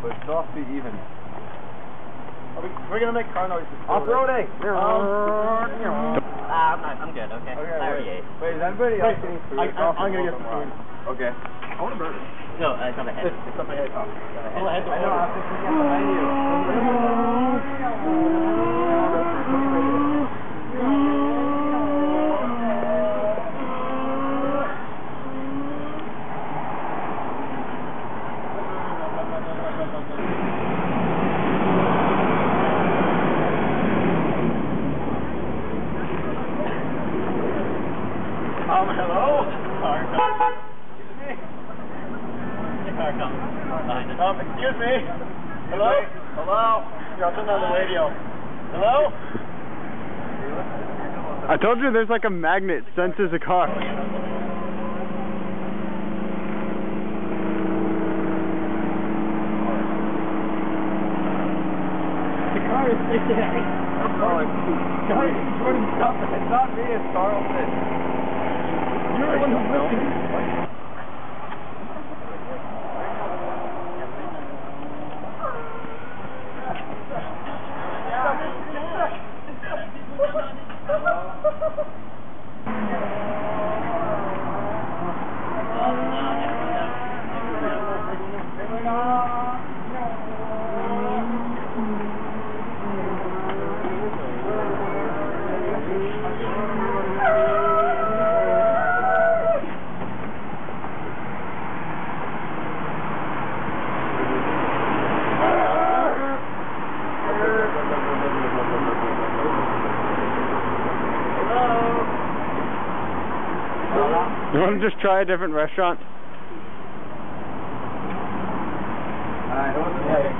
but it's off the even. We're gonna make car noises. Off-roading! I'm good, okay. I already ate. Wait, is anybody else getting food? I'm gonna get some food. Okay. I want a burger. No, it's on the head. It's on my head. Oh, I know, I have to forget the menu. Hello? Car comes. Excuse me. The car comes behind us. Excuse me. Hello? Hello? Here, I'll turn on the radio. Hello? I told you there's like a magnet senses a car. The car is stationary. Sorry, Jordan, stop it. It's not me, it's Carlton. You're the one who's listening. You want to just try a different restaurant? It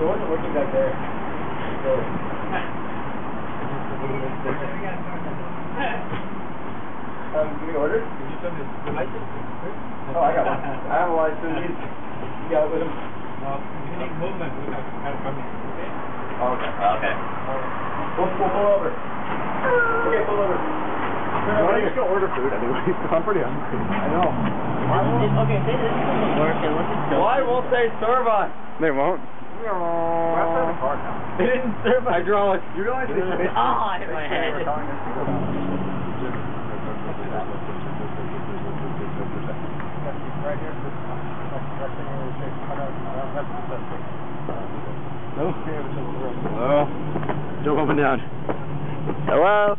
wasn't working back there. Can we order? Did you send the license? Oh, I got one. I have a license. You got it with him? No, you need movement. We have coming. Oh, okay. Okay. We'll pull over. Okay, pull over. Why don't you go order food anyway? I'm pretty hungry. I know. Okay, this doesn't work unless it's so. Why won't they serve us? They won't. They didn't serve us. Hydraulics. You realize they should I hit my head. No? Hello? Jump up and down. Hello?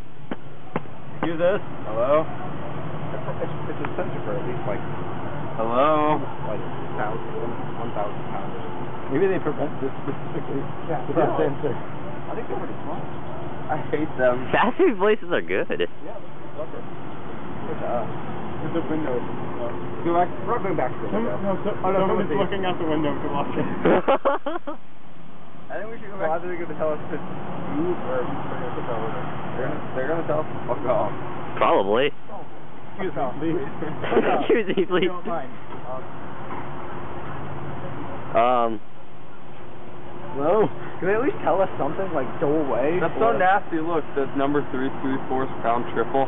Use this. Hello? It's a sensor for at least like... Hello? Like 1,000 pounds. Maybe they prevent this specifically. Yeah, with that sensor. I think they're pretty smart. I hate them. Fast food places are good. Yeah, look at There's the window. Go back. We're not going back to the window. Someone's looking out the window to watch it. I think we should go back. Why are they going to tell us to move or they're going to tell us? They're going to tell us to fuck off. Probably. Excuse me, please. Excuse me, please. You don't mind. Hello? Can they at least tell us something, like, go away? That's so nasty. Look, that's number 334 pound triple.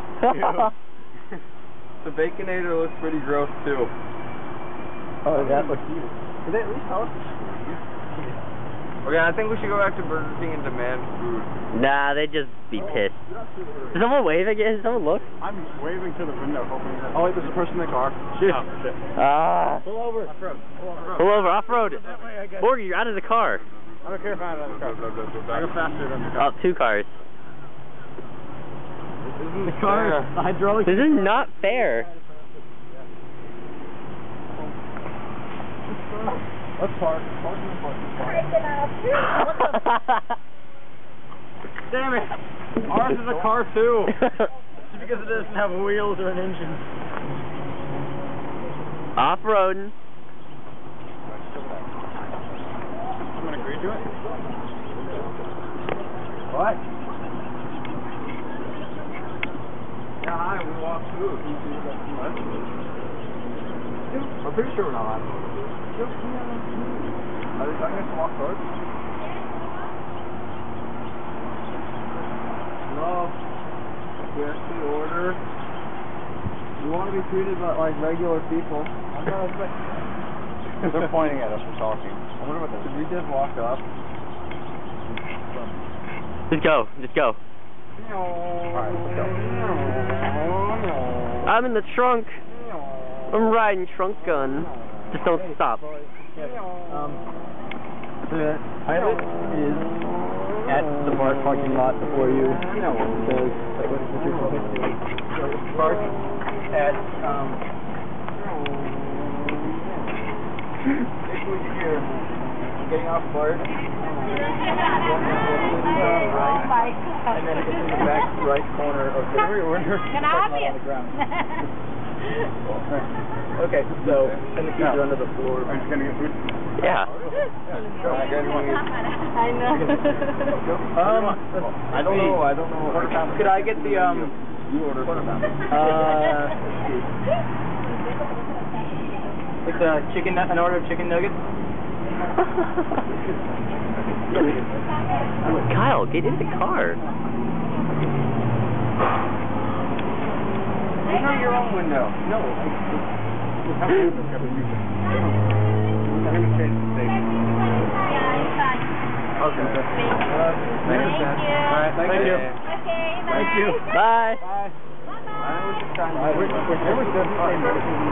The Baconator looks pretty gross, too. Oh, that looks cute. Can they at least tell us to squeeze? Okay, I think we should go back to Burger King and demand food. Nah, they'd just be pissed. Is someone waving again? Did someone look? I'm waving to the window, hoping that... Oh, wait, there's a person in the car. Shit. Oh, shit. Pull over. Off-road. Pull over, off-road. Borgie, you're out of the car. I don't care if I'm out of the car. I go faster than the car. Oh, two cars. This isn't the car. The hydraulic. This is not fair. Let's park. Damn it! Ours is a car too. Just because it doesn't have wheels or an engine. Off-roading. Someone agree to it? What? Yeah, hi, we walk through. What? I'm pretty sure we're not on. Are they talking us to walk forward? No. Yes, the order. You want to be treated like regular people. I'm not They're pointing at us for talking. I wonder what did we just walk up? Just go. Just go. Alright, let's go. I'm in the trunk. I'm riding trunk gun. Just don't stop. The pilot is at the bar parking lot before you. Says, like, what's your park at, here, getting off BART, and then it's in the back right corner of the on the ground. Okay, so, and the keys are under the floor. Are you just going to get food? Yeah. I know. I don't know. Could I get the, you order quarter pounder. It's a chicken, an order of chicken nuggets. Kyle, get in the car. It's not your own window. No. Okay. Thank you. Alright, thank you. Okay, bye. Thank you. Bye. Bye. Bye. It was good fun.